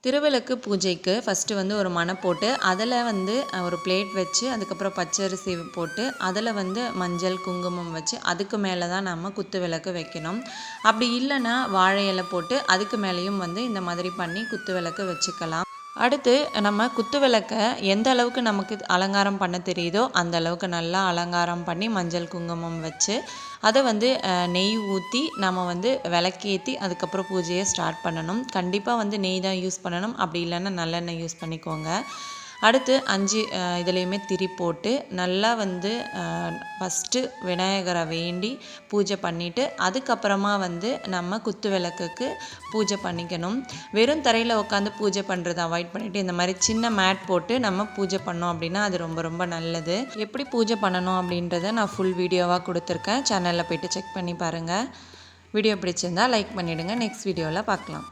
திருவிளக்கு பூஜைக்கு ஃபஸ்ட்டு வந்து ஒரு மணை போட்டு அதில் வந்து ஒரு பிளேட் வச்சு அதுக்கப்புறம் பச்சரிசி போட்டு அதில் வந்து மஞ்சள் குங்குமம் வச்சு அதுக்கு மேலே தான் நம்ம குத்து விளக்கு வைக்கணும். அப்படி இல்லைன்னா வாழை இலை போட்டு அதுக்கு மேலேயும் வந்து இந்த மாதிரி பண்ணி குத்து விளக்கு வச்சுக்கலாம். அடுத்து நம்ம குத்து விளக்கை எந்த அளவுக்கு நமக்கு அலங்காரம் பண்ண தெரியுதோ அந்த அளவுக்கு நல்லா அலங்காரம் பண்ணி மஞ்சள் குங்குமம் வச்சு அதை வந்து நெய் ஊற்றி நம்ம வந்து விளக்கேற்றி அதுக்கப்புறம் பூஜையை ஸ்டார்ட் பண்ணணும். கண்டிப்பாக வந்து நெய் தான் யூஸ் பண்ணணும், அப்படி இல்லைன்னா நல்லெண்ணெய் யூஸ் பண்ணிக்கோங்க. அடுத்து 5 இதுலேயுமே திரி போட்டு நல்லா வந்து ஃபஸ்ட்டு விநாயகரை வேண்டி பூஜை பண்ணிவிட்டு அதுக்கப்புறமா வந்து நம்ம குத்து விளக்குக்கு பூஜை பண்ணிக்கணும். வெறும் தரையில் உட்காந்து பூஜை பண்ணுறதை அவாய்ட் பண்ணிவிட்டு இந்த மாதிரி சின்ன மேட் போட்டு நம்ம பூஜை பண்ணோம் அப்படின்னா அது ரொம்ப ரொம்ப நல்லது. எப்படி பூஜை பண்ணணும் அப்படின்றத நான் ஃபுல் வீடியோவாக கொடுத்துருக்கேன். சேனலில் போய்ட்டு செக் பண்ணி பாருங்கள். வீடியோ பிடிச்சிருந்தால் லைக் பண்ணிவிடுங்க. நெக்ஸ்ட் வீடியோவில் பார்க்கலாம்.